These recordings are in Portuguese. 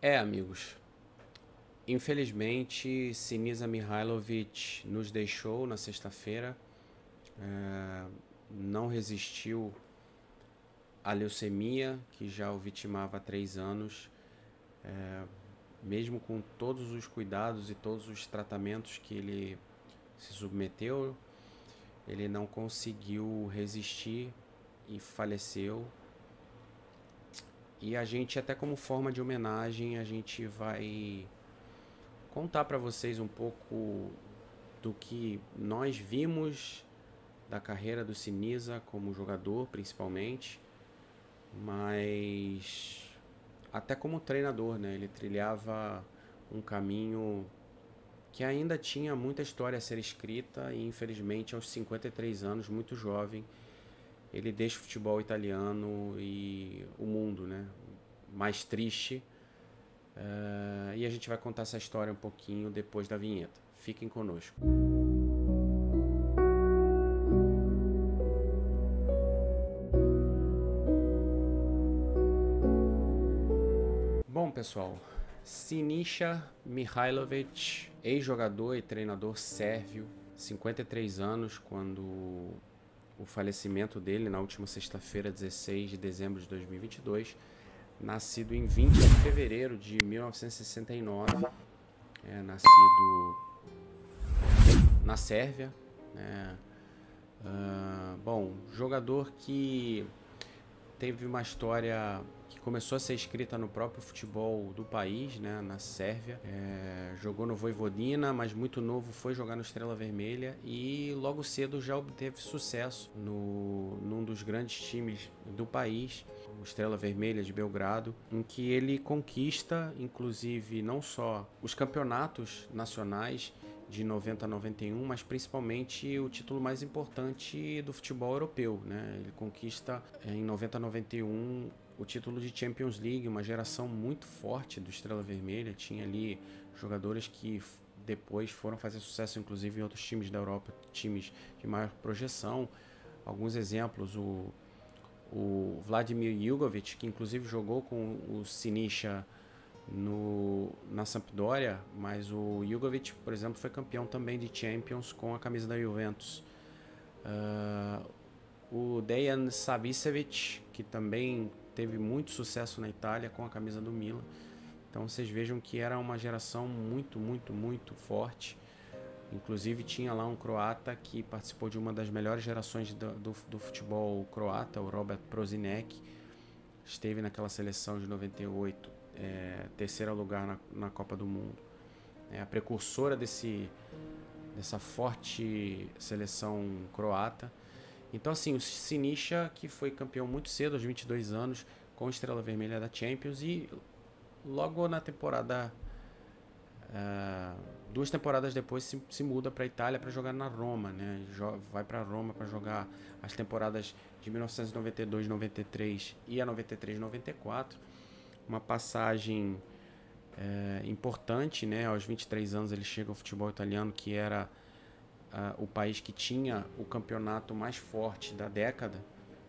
Amigos, infelizmente Sinisa Mihajlovic nos deixou na sexta-feira. Não resistiu à leucemia, que já o vitimava há 3 anos. Mesmo com todos os cuidados e todos os tratamentos que ele se submeteu, ele não conseguiu resistir e faleceu. E a gente, até como forma de homenagem, a gente vai contar para vocês um pouco do que nós vimos da carreira do Sinisa como jogador, principalmente, mas até como treinador, né? Ele trilhava um caminho que ainda tinha muita história a ser escrita e, infelizmente, aos 53 anos, muito jovem, ele deixa o futebol italiano e o mundo, né? Mais triste. E a gente vai contar essa história um pouquinho depois da vinheta. Fiquem conosco. Bom, pessoal, Sinisa Mihajlovic, ex-jogador e treinador sérvio, 53 anos, quando o falecimento dele na última sexta-feira, 16 de dezembro de 2022, nascido em 20 de fevereiro de 1969, nascido na Sérvia, né? Bom, jogador que teve uma história que começou a ser escrita no próprio futebol do país, né, na Sérvia. Jogou no Vojvodina, mas muito novo foi jogar no Estrela Vermelha e logo cedo já obteve sucesso num dos grandes times do país, o Estrela Vermelha de Belgrado, em que ele conquista, inclusive, não só os campeonatos nacionais de 90 a 91, mas principalmente o título mais importante do futebol europeu, né? Ele conquista em 90 a 91 o título de Champions League, uma geração muito forte do Estrela Vermelha. Tinha ali jogadores que depois foram fazer sucesso, inclusive em outros times da Europa, times de maior projeção. Alguns exemplos, o Vladimir Jugovic, que inclusive jogou com o Sinisa na Sampdoria, mas o Jugovic, por exemplo, foi campeão também de Champions com a camisa da Juventus. O Dejan Savicevic, que também teve muito sucesso na Itália com a camisa do Milan. Então vocês vejam que era uma geração muito, muito, muito forte. Inclusive tinha lá um croata que participou de uma das melhores gerações do futebol croata, o Robert Prosinec. Esteve naquela seleção de 98, terceiro lugar na Copa do Mundo. A precursora dessa forte seleção croata. Então, assim, o Sinisa, que foi campeão muito cedo, aos 22 anos, com a Estrela Vermelha da Champions, e logo na temporada, 2 temporadas depois, se muda para a Itália para jogar na Roma, né? Vai para Roma para jogar as temporadas de 1992-93 e a 93-94. Uma passagem importante, né? Aos 23 anos ele chega ao futebol italiano, que era o país que tinha o campeonato mais forte da década,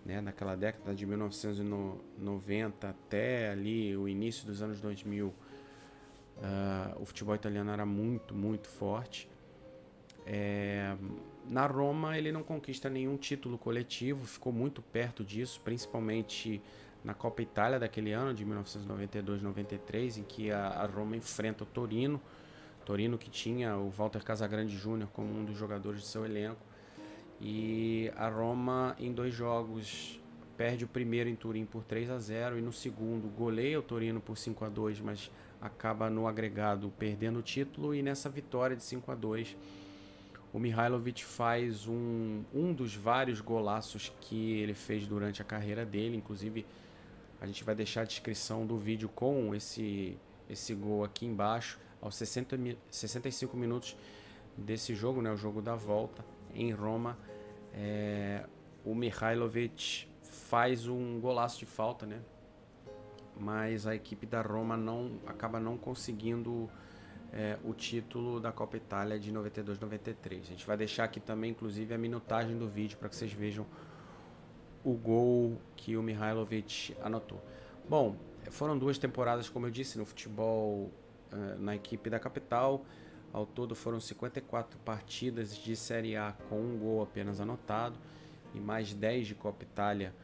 né? Naquela década de 1990 até ali o início dos anos 2000, o futebol italiano era muito, muito forte. Na Roma ele não conquista nenhum título coletivo, ficou muito perto disso, principalmente na Copa Itália daquele ano, de 1992-93, em que a Roma enfrenta o Torino. Torino que tinha o Walter Casagrande Júnior como um dos jogadores de seu elenco. E a Roma, em 2 jogos, perde o primeiro em Turim por 3-0 e no segundo goleia o Torino por 5-2, mas acaba no agregado perdendo o título. E nessa vitória de 5-2, o Mihajlovic faz um dos vários golaços que ele fez durante a carreira dele. Inclusive, a gente vai deixar a descrição do vídeo com esse gol aqui embaixo. Aos 65 minutos desse jogo, né, o jogo da volta em Roma, o Mihajlovic faz um golaço de falta, né? Mas a equipe da Roma acaba não conseguindo o título da Copa Itália de 92-93. A gente vai deixar aqui também, inclusive, a minutagem do vídeo para que vocês vejam o gol que o Mihajlovic anotou. Bom, Foram 2 temporadas, como eu disse, no futebol na equipe da capital. Ao todo foram 54 partidas de Série A com 1 gol apenas anotado e mais 10 de Copa Itália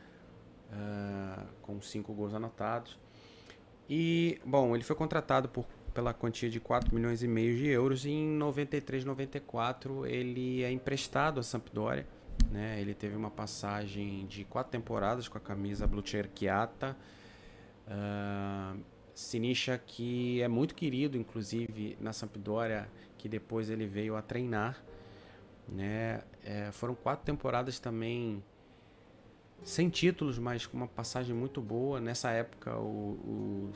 com 5 gols anotados. E, bom, ele foi contratado pela quantia de 4,5 milhões de euros e em 93-94 ele é emprestado à Sampdoria, né? Ele teve uma passagem de 4 temporadas com a camisa Blu Cerchiata. Sinisa, que é muito querido, inclusive, na Sampdoria, que depois ele veio a treinar, né? Foram 4 temporadas também sem títulos, mas com uma passagem muito boa. Nessa época, o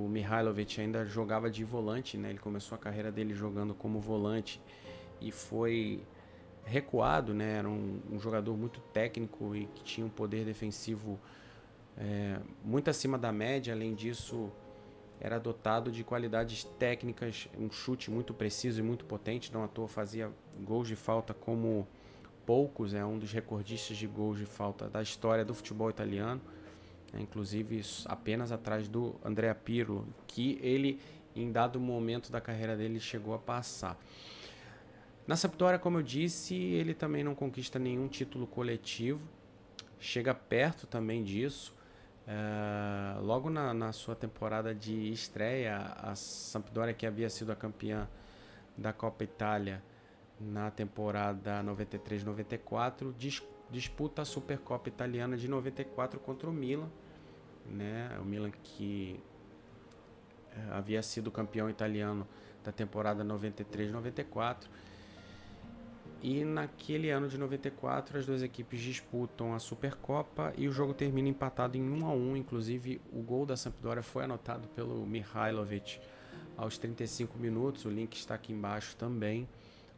Mihajlovic ainda jogava de volante, né? Ele começou a carreira dele jogando como volante e foi recuado, né? Era um jogador muito técnico e que tinha um poder defensivo muito acima da média. Além disso, era dotado de qualidades técnicas, um chute muito preciso e muito potente. Não à toa fazia gols de falta como poucos, é um dos recordistas de gols de falta da história do futebol italiano, inclusive apenas atrás do Andrea Pirlo, que ele, em dado momento da carreira dele, chegou a passar. Na Sampdoria, como eu disse, ele também não conquista nenhum título coletivo, chega perto também disso. Logo na sua temporada de estreia, a Sampdoria, que havia sido a campeã da Copa Itália na temporada 93-94, disputa a Supercopa Italiana de 94 contra o Milan, né? O Milan que havia sido campeão italiano da temporada 93-94. E naquele ano de 94, as duas equipes disputam a Supercopa e o jogo termina empatado em 1-1. Inclusive, o gol da Sampdoria foi anotado pelo Mihajlovic aos 35 minutos. O link está aqui embaixo também,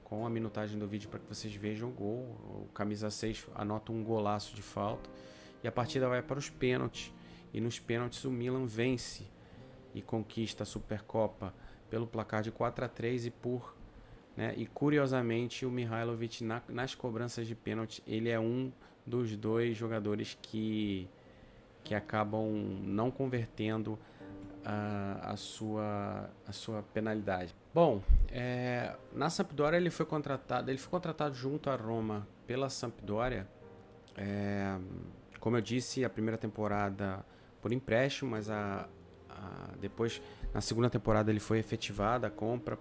com a minutagem do vídeo para que vocês vejam o gol. O camisa 6 anota um golaço de falta e a partida vai para os pênaltis. E nos pênaltis o Milan vence e conquista a Supercopa pelo placar de 4-3 e curiosamente o Mihajlovic nas cobranças de pênalti, ele é um dos 2 jogadores que acabam não convertendo a sua penalidade. Bom, na Sampdoria ele foi contratado junto à Roma pela Sampdoria. Como eu disse, a primeira temporada por empréstimo, mas depois na segunda temporada ele foi efetivada a compra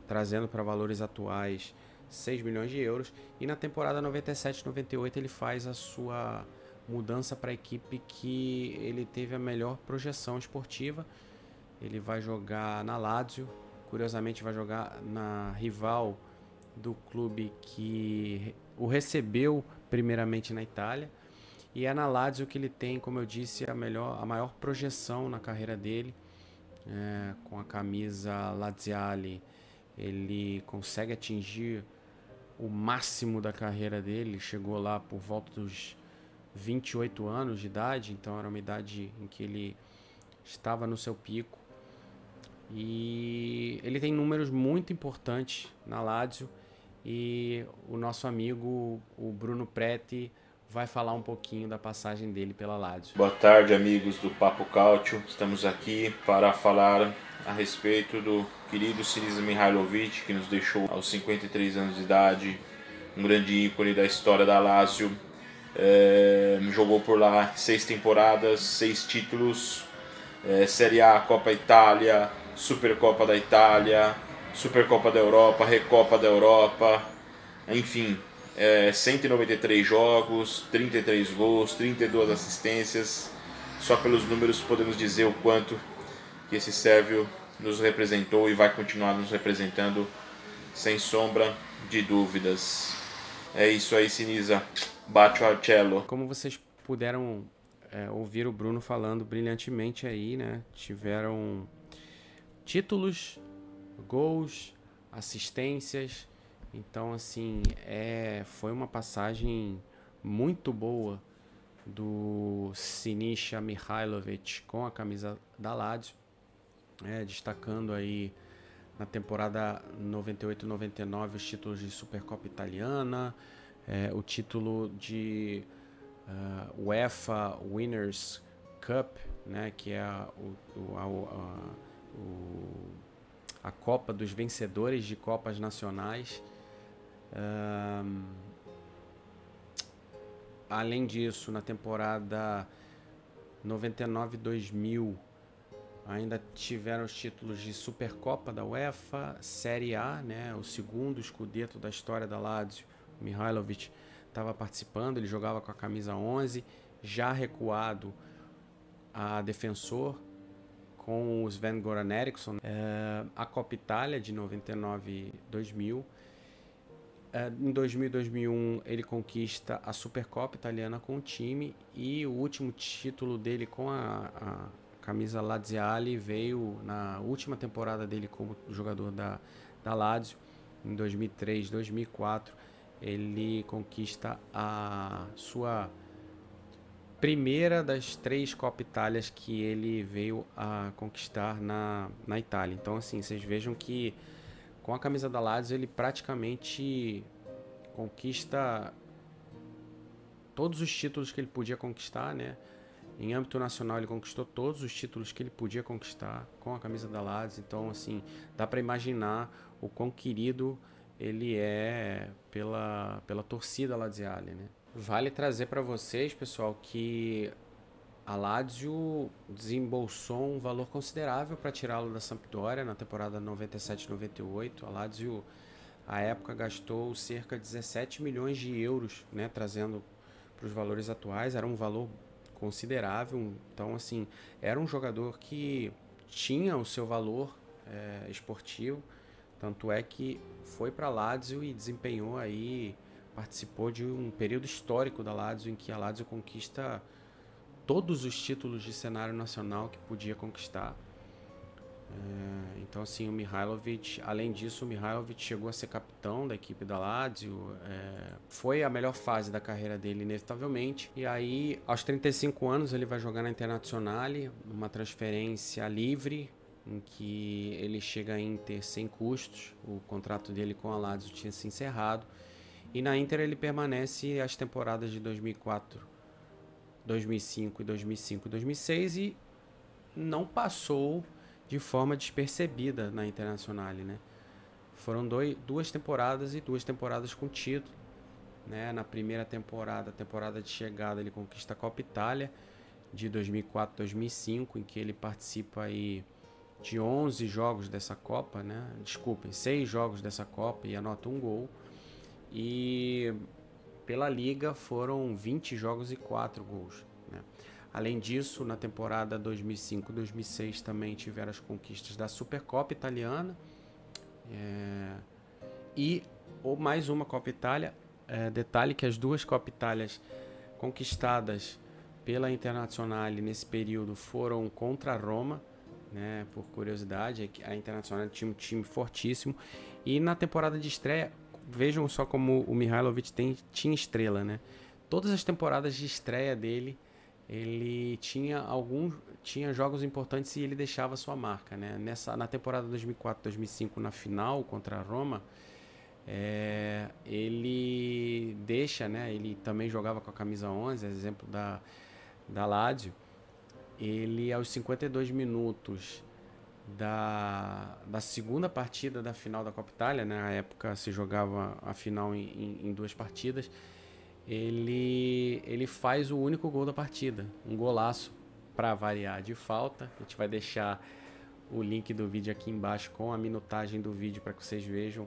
trazendo para valores atuais 6 milhões de euros. E na temporada 97-98 ele faz a sua mudança para a equipe que ele teve a melhor projeção esportiva. Ele vai jogar na Lazio, curiosamente vai jogar na rival do clube que o recebeu primeiramente na Itália. E é na Lazio que ele tem, como eu disse, a maior projeção na carreira dele. Com a camisa laziale, ele consegue atingir o máximo da carreira dele. Chegou lá por volta dos 28 anos de idade, então era uma idade em que ele estava no seu pico. E ele tem números muito importantes na Lazio. E o nosso amigo, o Bruno Preti, vai falar um pouquinho da passagem dele pela Lazio. Boa tarde, amigos do Papo Calcio. Estamos aqui para falar a respeito do querido Sinisa Mihajlovic, que nos deixou aos 53 anos de idade, um grande ícone da história da Lazio. Jogou por lá 6 temporadas, 6 títulos, Série A, Copa Itália, Supercopa da Itália, Supercopa da Europa, Recopa da Europa, enfim, 193 jogos, 33 gols, 32 assistências. Só pelos números podemos dizer o quanto que esse sérvio nos representou e vai continuar nos representando, sem sombra de dúvidas. É isso aí, Sinisa. Bate o cello. Como vocês puderam ouvir o Bruno falando brilhantemente aí, né? Tiveram títulos, gols, assistências. Então, assim, foi uma passagem muito boa do Sinisa Mihajlovic com a camisa da Lazio, destacando aí na temporada 98-99 os títulos de Supercopa Italiana, o título de UEFA Winners' Cup, né, que é a Copa dos Vencedores de Copas Nacionais. Além disso, na temporada 99-2000, ainda tiveram os títulos de Supercopa da UEFA, Série A, né, o segundo scudetto da história da Lazio. O Mihajlovic estava participando, ele jogava com a camisa 11, já recuado a defensor com o Sven-Goran Eriksson. A Copa Itália de 99-2000. Em 2000 e 2001 ele conquista a Supercopa italiana com o time, e o último título dele com a camisa laziale veio na última temporada dele como jogador da Lazio, em 2003, 2004. Ele conquista a sua primeira das 3 Copa Itálias que ele veio a conquistar na Itália. Então, assim, vocês vejam que com a camisa da Lazio ele praticamente conquista todos os títulos que ele podia conquistar, né? Em âmbito nacional ele conquistou todos os títulos que ele podia conquistar com a camisa da Lazio. Então, assim, dá para imaginar o quão querido ele é pela torcida laziale, né? Vale trazer para vocês, pessoal, que a Lazio desembolsou um valor considerável para tirá-lo da Sampdoria na temporada 97-98. A Lazio, à época, gastou cerca de 17 milhões de euros, né, trazendo para os valores atuais. Era um valor considerável. Então, assim, era um jogador que tinha o seu valor esportivo. Tanto é que foi para a Lazio e desempenhou aí, participou de um período histórico da Lazio em que a Lazio conquista todos os títulos de cenário nacional que podia conquistar. Então, assim, o Mihajlovic, além disso, o Mihajlovic chegou a ser capitão da equipe da Lazio. Foi a melhor fase da carreira dele, inevitavelmente. E aí, aos 35 anos, ele vai jogar na Internazionale, uma transferência livre, em que ele chega a Inter sem custos. O contrato dele com a Lazio tinha se encerrado. E na Inter ele permanece as temporadas de 2004, 2005 e 2005 e 2006 e não passou de forma despercebida na Internazionale, né? Foram 2 temporadas e 2 temporadas com título, né? Na primeira temporada, a temporada de chegada, ele conquista a Copa Itália de 2004-2005, em que ele participa aí de 11 jogos dessa Copa, né? Desculpem, 6 jogos dessa Copa e anota um gol. E pela Liga foram 20 jogos e 4 gols, né? Além disso, na temporada 2005-2006 também tiveram as conquistas da Supercopa Italiana e mais uma Copa Itália. Detalhe que as 2 Copa Itálias conquistadas pela Internazionale nesse período foram contra a Roma, né? Por curiosidade, a Internazionale tinha um time fortíssimo. E na temporada de estreia, vejam só como o Mihajlovic tinha estrela, né? Todas as temporadas de estreia dele, ele tinha jogos importantes e ele deixava sua marca, né? Na temporada 2004-2005, na final contra a Roma, ele deixa, né? Ele também jogava com a camisa 11, exemplo da Lazio. Ele, aos 52 minutos da segunda partida da final da Copa Itália, né? Na época se jogava a final em 2 partidas. Ele faz o único gol da partida, um golaço para variar de falta. A gente vai deixar o link do vídeo aqui embaixo com a minutagem do vídeo para que vocês vejam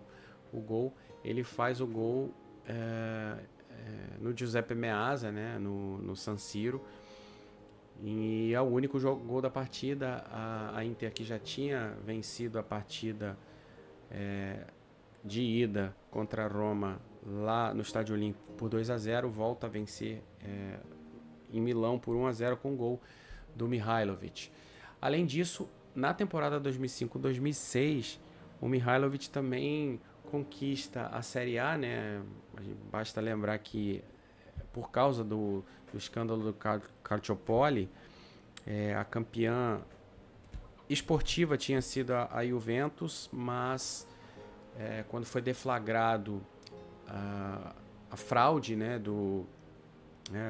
o gol. Ele faz o gol no Giuseppe Meazza, né? no San Siro. E é o único gol da partida. A Inter, que já tinha vencido a partida de ida contra a Roma lá no Estádio Olímpico por 2-0, volta a vencer em Milão por 1-0 com o gol do Mihajlovic. Além disso, na temporada 2005-2006, o Mihajlovic também conquista a Série A, né? Basta lembrar que, por causa do escândalo do Calciopoli, a campeã esportiva tinha sido a Juventus, mas quando foi deflagrado a fraude, né,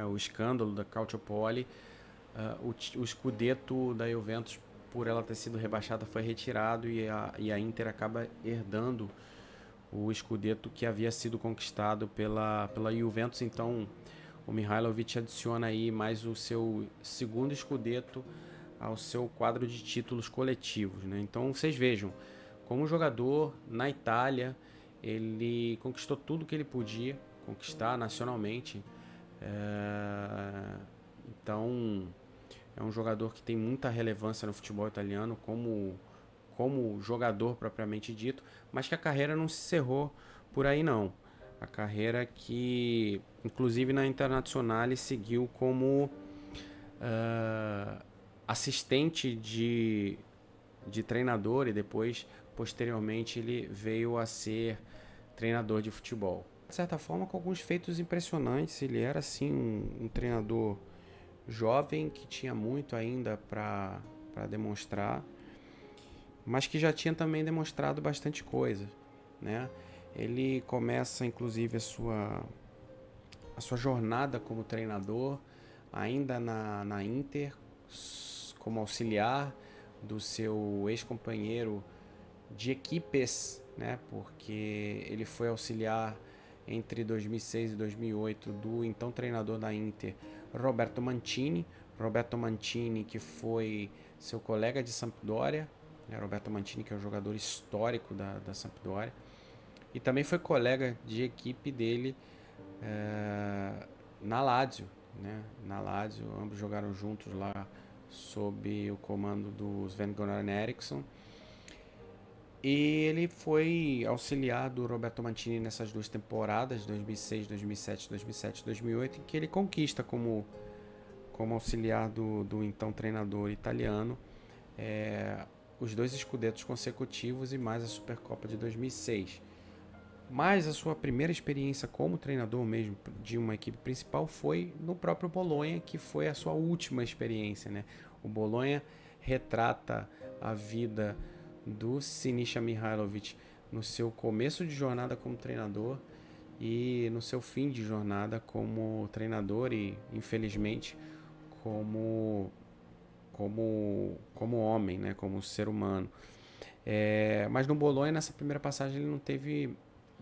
o escândalo da Calciopoli, o Scudetto da Juventus, por ela ter sido rebaixada, foi retirado e a Inter acaba herdando o Scudetto que havia sido conquistado pela Juventus. Então o Mihajlovic adiciona aí mais o seu segundo Scudetto ao seu quadro de títulos coletivos, né? Então vocês vejam, como jogador na Itália, ele conquistou tudo que ele podia conquistar nacionalmente. Então é um jogador que tem muita relevância no futebol italiano como jogador propriamente dito, mas que a carreira não se encerrou por aí não. A carreira que, inclusive na Internazionale, seguiu como assistente de treinador e depois, posteriormente, ele veio a ser treinador de futebol. De certa forma, com alguns feitos impressionantes. Ele era, assim, um treinador jovem que tinha muito ainda para demonstrar, mas que já tinha também demonstrado bastante coisa, né? Ele começa, inclusive, a sua jornada como treinador ainda na Inter, como auxiliar do seu ex-companheiro de equipes, né? Porque ele foi auxiliar entre 2006 e 2008 do então treinador da Inter, Roberto Mancini. Roberto Mancini, que foi seu colega de Sampdoria, né? Roberto Mancini, que é um jogador histórico da Sampdoria, e também foi colega de equipe dele na Lazio, né? Na Lazio, ambos jogaram juntos lá sob o comando do Sven-Goran Eriksson. E ele foi auxiliar do Roberto Mancini nessas duas temporadas, 2006, 2007, 2007, 2008, em que ele conquista como auxiliar do então treinador italiano os 2 Scudettos consecutivos e mais a Supercopa de 2006. Mas a sua primeira experiência como treinador mesmo de uma equipe principal foi no próprio Bolonha, que foi a sua última experiência, né? O Bolonha retrata a vida do Sinisa Mihajlovic no seu começo de jornada como treinador e no seu fim de jornada como treinador e, infelizmente, como homem, né? Como ser humano. Mas no Bolonha, nessa primeira passagem, ele não teve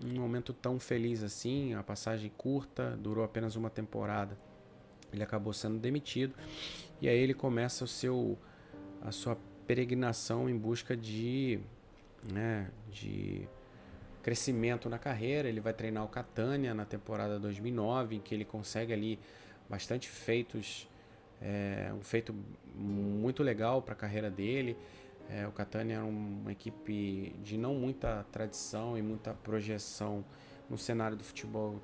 um momento tão feliz assim. A passagem curta, durou apenas uma temporada. Ele acabou sendo demitido e aí ele começa a sua peregrinação em busca de crescimento na carreira. Ele vai treinar o Catania na temporada 2009, em que ele consegue ali bastante feitos, um feito muito legal para a carreira dele. O Catania era uma equipe de não muita tradição e muita projeção no cenário do futebol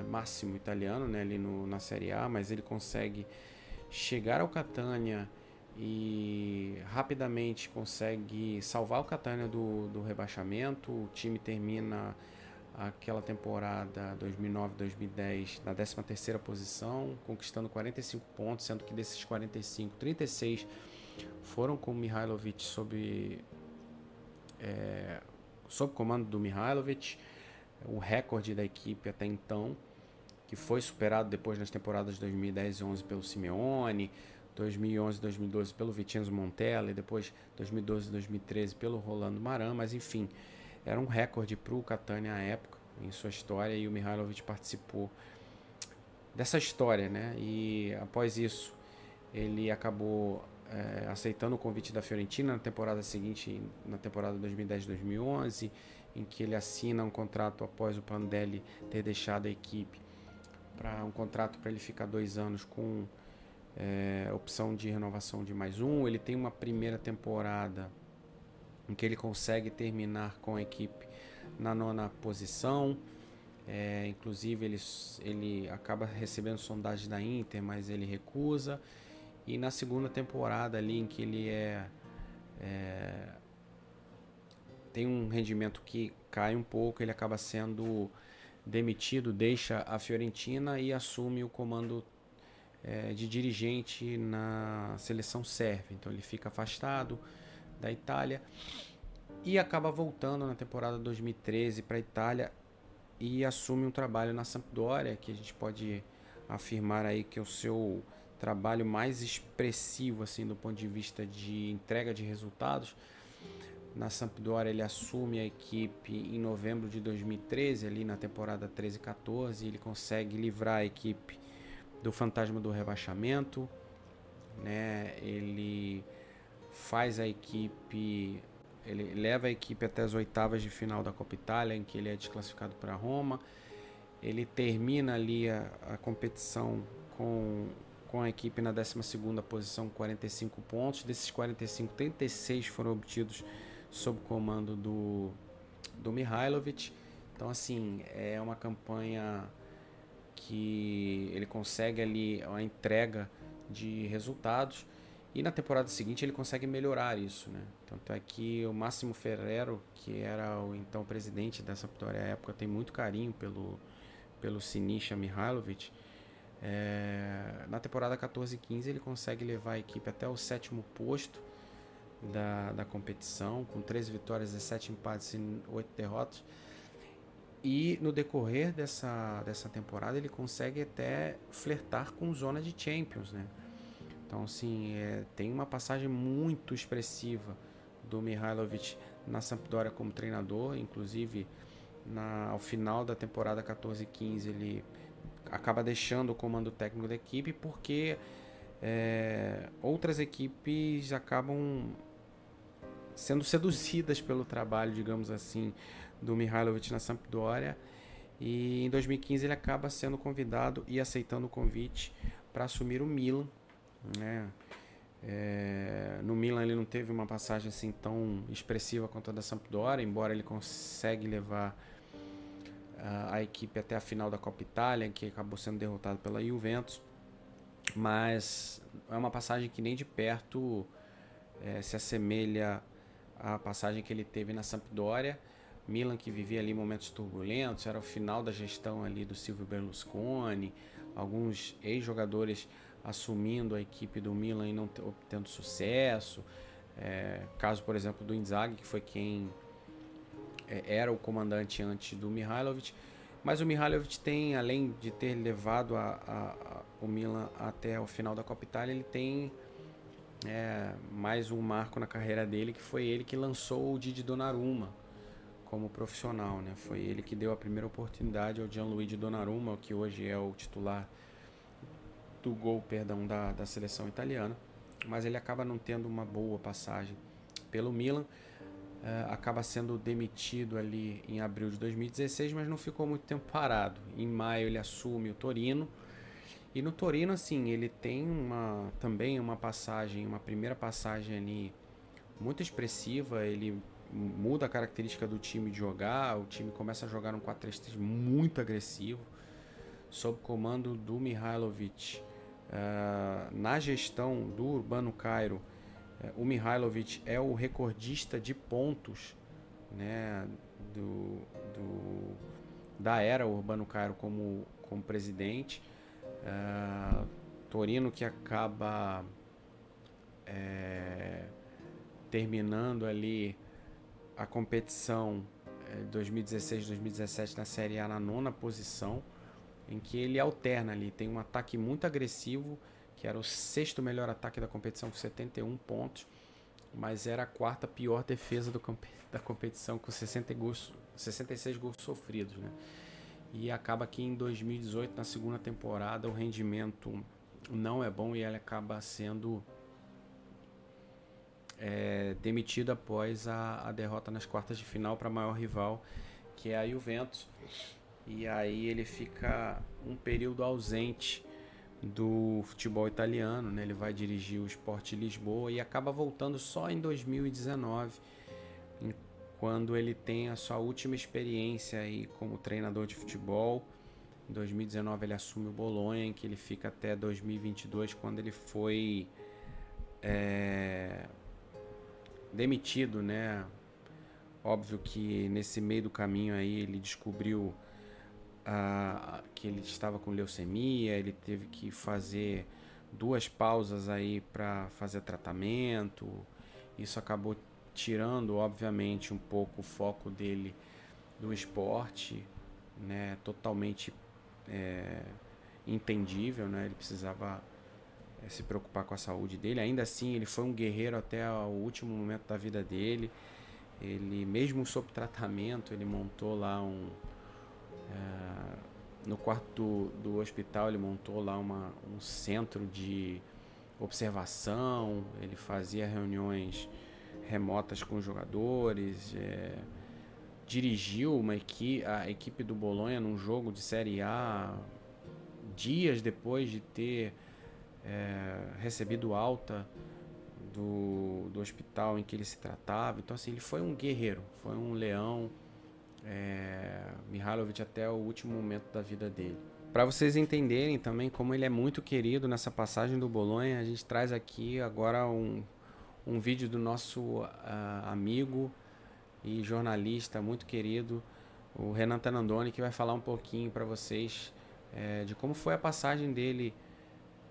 máximo italiano, né, ali na Série A, mas ele consegue chegar ao Catania e rapidamente consegue salvar o Catania do rebaixamento. O time termina aquela temporada 2009-2010 na 13ª posição, conquistando 45 pontos, sendo que desses 45, 36 foram com o Mihajlovic sob comando do Mihajlovic, o recorde da equipe até então, que foi superado depois nas temporadas de 2010 e 2011 pelo Simeone, 2011 e 2012 pelo Vincenzo Montella e depois 2012 e 2013 pelo Rolando Maran. Mas enfim, era um recorde para o Catania à época, em sua história, e o Mihajlovic participou dessa história, né? E após isso ele acabou aceitando o convite da Fiorentina na temporada seguinte, na temporada 2010-2011, em que ele assina um contrato após o Prandelli ter deixado a equipe, para um contrato para ele ficar 2 anos com opção de renovação de mais um. Ele tem uma primeira temporada em que ele consegue terminar com a equipe na 9ª posição. Inclusive ele acaba recebendo sondagem da Inter, mas ele recusa. E na segunda temporada ali, em que ele tem um rendimento que cai um pouco, ele acaba sendo demitido, deixa a Fiorentina e assume o comando de dirigente na seleção sérvia. Então ele fica afastado da Itália e acaba voltando na temporada 2013 para a Itália e assume um trabalho na Sampdoria, que a gente pode afirmar aí que é o seu trabalho mais expressivo assim do ponto de vista de entrega de resultados. Na Sampdoria ele assume a equipe em novembro de 2013, ali na temporada 13-14, ele consegue livrar a equipe do fantasma do rebaixamento, né? Ele faz a equipe, ele leva a equipe até as oitavas de final da Copa Itália, em que ele é desclassificado para Roma. Ele termina ali a competição com a equipe na 12ª posição, 45 pontos. Desses 45, 36 foram obtidos sob o comando do Mihajlovic. Então, assim, é uma campanha que ele consegue ali a entrega de resultados, e na temporada seguinte ele consegue melhorar isso, né? Tanto é que o Massimo Ferrero, que era o então presidente da Sampdoria à época, tem muito carinho pelo Sinisa Mihajlovic. Na temporada 14-15 ele consegue levar a equipe até o 7º posto da competição, com 13 vitórias, 17 empates e 8 derrotas. E no decorrer dessa temporada ele consegue até flertar com zona de Champions, né? Então, assim, tem uma passagem muito expressiva do Mihajlovic na Sampdoria como treinador. Inclusive, ao final da temporada 14-15 ele acaba deixando o comando técnico da equipe, porque outras equipes acabam sendo seduzidas pelo trabalho, digamos assim, do Mihajlovic na Sampdoria. E em 2015 ele acaba sendo convidado e aceitando o convite para assumir o Milan, né? No Milan ele não teve uma passagem assim tão expressiva quanto a da Sampdoria, embora ele consegue levar a equipe até a final da Copa Itália, que acabou sendo derrotado pela Juventus. Mas é uma passagem que nem de perto se assemelha à passagem que ele teve na Sampdoria. Milan, que vivia ali momentos turbulentos, era o final da gestão ali do Silvio Berlusconi, alguns ex-jogadores assumindo a equipe do Milan e não obtendo sucesso. Caso, por exemplo, do Inzaghi, que foi quem era o comandante antes do Mihajlovic. Mas o Mihajlovic tem, além de ter levado o Milan até o final da Copa Itália, ele tem mais um marco na carreira dele, que foi ele que lançou o Didi Donnarumma como profissional, né? Foi ele que deu a primeira oportunidade ao Gianluigi Donnarumma, que hoje é o titular do gol, da seleção italiana. Mas ele acaba não tendo uma boa passagem pelo Milan. Acaba sendo demitido ali em abril de 2016, mas não ficou muito tempo parado. Em maio ele assume o Torino. E no Torino, assim, ele tem também uma primeira passagem ali muito expressiva. Ele muda a característica do time de jogar. O time começa a jogar um 4-3-3 muito agressivo, sob comando do Mihajlovic. Na gestão do Urbano Cairo, o Mihajlovic é o recordista de pontos, né, da era Urbano Cairo como presidente. Torino, que acaba terminando ali a competição 2016-2017 na Série A na 9ª posição, em que ele alterna ali, tem um ataque muito agressivo, que era o 6º melhor ataque da competição com 71 pontos, mas era a 4ª pior defesa da competição com 66 gols sofridos, né? E acaba que em 2018, na 2ª temporada, o rendimento não é bom e ele acaba sendo demitido após a derrota nas quartas de final para a maior rival, que é a Juventus. E aí ele fica um período ausente do futebol italiano, né? Ele vai dirigir o Sport Lisboa e acaba voltando só em 2019, quando ele tem a sua última experiência aí como treinador de futebol. Em 2019 ele assume o Bolonha, em que ele fica até 2022, quando ele foi demitido, né? Óbvio que nesse meio do caminho aí ele descobriu que ele estava com leucemia, ele teve que fazer 2 pausas aí para fazer tratamento. Isso acabou tirando, obviamente, um pouco o foco dele do esporte, né? Totalmente entendível, né? Ele precisava se preocupar com a saúde dele. Ainda assim, ele foi um guerreiro até o último momento da vida dele. Ele, mesmo sob tratamento, ele montou lá no quarto do hospital, ele montou lá um centro de observação. Ele fazia reuniões remotas com os jogadores, dirigiu a equipe do Bolonha num jogo de Série A dias depois de ter recebido alta do hospital em que ele se tratava. Então assim, ele foi um guerreiro, foi um leão, Mihajlovic, até o último momento da vida dele. Para vocês entenderem também como ele é muito querido nessa passagem do Bolonha, a gente traz aqui agora um vídeo do nosso amigo e jornalista muito querido, o Renan Tanandoni, que vai falar um pouquinho para vocês de como foi a passagem dele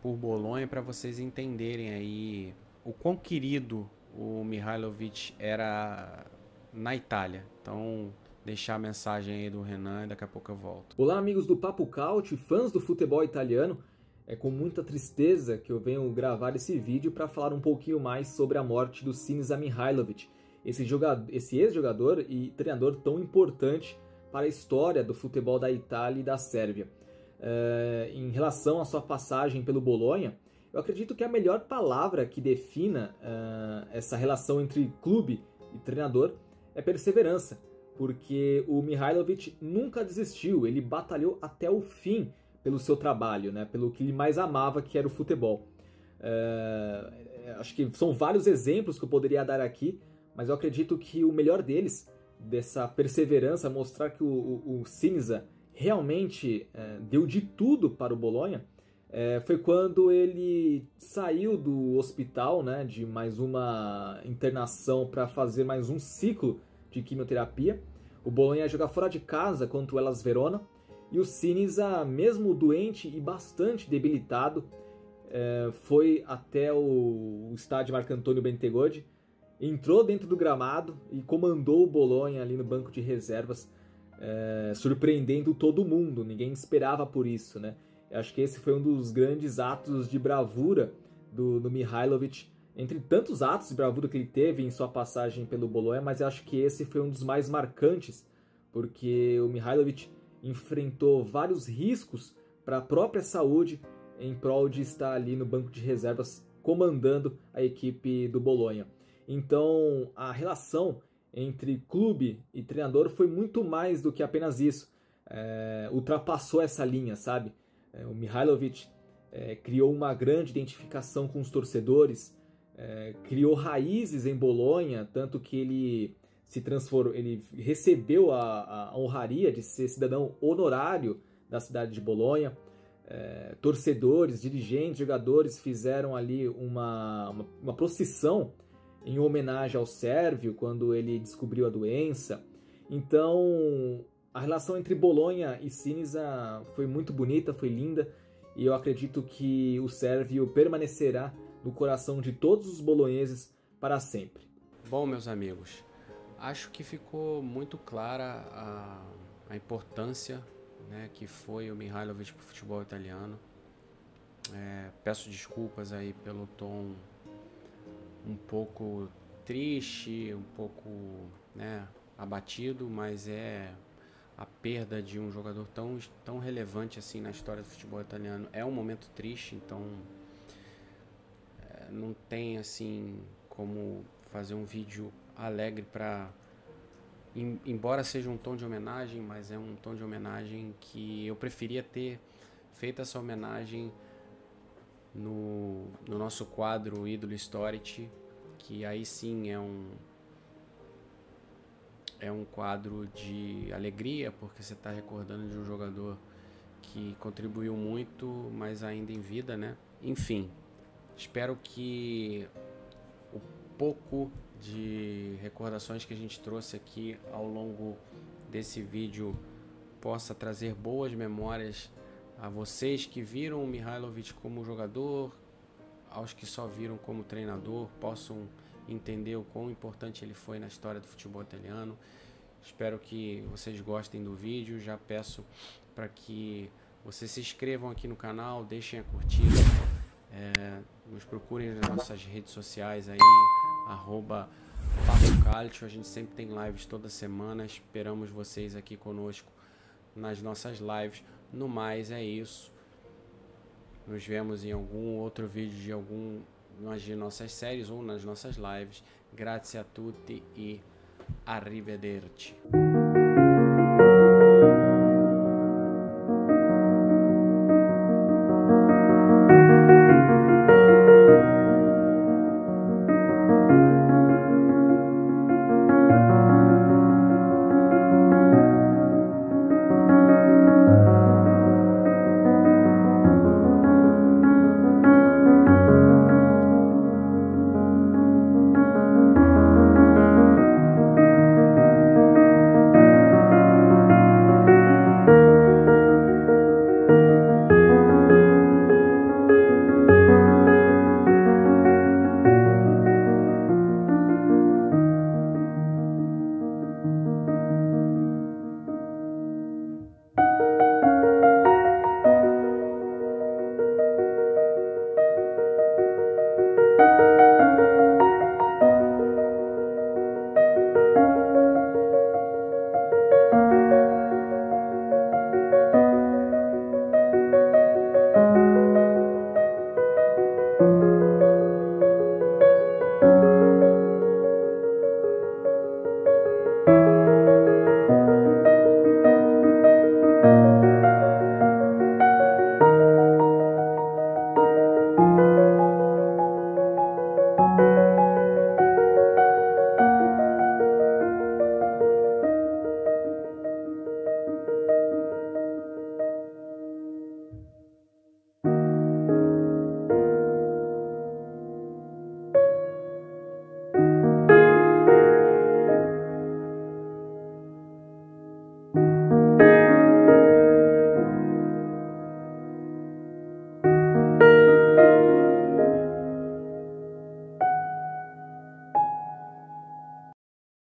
por Bolonha, para vocês entenderem aí o quão querido o Mihajlovic era na Itália. Então, deixar a mensagem aí do Renan e daqui a pouco eu volto. Olá, amigos do Papo Couch, fãs do futebol italiano. É com muita tristeza que eu venho gravar esse vídeo para falar um pouquinho mais sobre a morte do Sinisa Mihajlovic, esse ex-jogador e treinador tão importante para a história do futebol da Itália e da Sérvia. Em relação à sua passagem pelo Bolonha, eu acredito que a melhor palavra que defina essa relação entre clube e treinador é perseverança, porque o Mihajlovic nunca desistiu, ele batalhou até o fim pelo seu trabalho, né, pelo que ele mais amava, que era o futebol. Acho que são vários exemplos que eu poderia dar aqui, mas eu acredito que o melhor deles, dessa perseverança, mostrar que o Sinisa realmente deu de tudo para o Bolonha, foi quando ele saiu do hospital, né, de mais uma internação para fazer mais um ciclo de quimioterapia. O Bolonha ia jogar fora de casa contra o Hellas Verona, e o Sinisa, mesmo doente e bastante debilitado, foi até o estádio Marco Antônio Bentegodi, entrou dentro do gramado e comandou o Bolonha ali no banco de reservas, surpreendendo todo mundo. Ninguém esperava por isso, né? Eu acho que esse foi um dos grandes atos de bravura do Mihajlovic, entre tantos atos de bravura que ele teve em sua passagem pelo Bolonha, mas eu acho que esse foi um dos mais marcantes, porque o Mihajlovic enfrentou vários riscos para a própria saúde em prol de estar ali no banco de reservas comandando a equipe do Bolonha. Então a relação entre clube e treinador foi muito mais do que apenas isso. Ultrapassou essa linha, sabe? O Mihajlovic criou uma grande identificação com os torcedores, criou raízes em Bolonha, tanto que ele se transformou, ele recebeu a honraria de ser cidadão honorário da cidade de Bolonha. Torcedores, dirigentes, jogadores fizeram ali uma procissão em homenagem ao Sérvio quando ele descobriu a doença. Então a relação entre Bolonha e Sinisa foi muito bonita, foi linda, e eu acredito que o Sérvio permanecerá no coração de todos os bolonheses para sempre. Bom, meus amigos, acho que ficou muito clara a importância, né, que foi o Mihajlovic para o futebol italiano. Peço desculpas aí pelo tom um pouco triste, um pouco, né, abatido, mas a perda de um jogador tão relevante assim na história do futebol italiano é um momento triste. Então não tem assim como fazer um vídeo alegre para, embora seja um tom de homenagem, mas é um tom de homenagem que eu preferia ter feito essa homenagem no nosso quadro Ídolo Storici, que aí sim é um quadro de alegria, porque você está recordando de um jogador que contribuiu muito, mas ainda em vida, né? Enfim, espero que o pouco de recordações que a gente trouxe aqui ao longo desse vídeo possa trazer boas memórias a vocês que viram o Mihajlovic como jogador, aos que só viram como treinador, possam entender o quão importante ele foi na história do futebol italiano. Espero que vocês gostem do vídeo. Já peço para que vocês se inscrevam aqui no canal, deixem a curtida, Nos procurem nas nossas redes sociais aí, @PapoCalcio. A gente sempre tem lives toda semana. Esperamos vocês aqui conosco nas nossas lives. No mais é isso. Nos vemos em algum outro vídeo de algumas de nossas séries ou nas nossas lives. Grazie a tutti e arrivederci.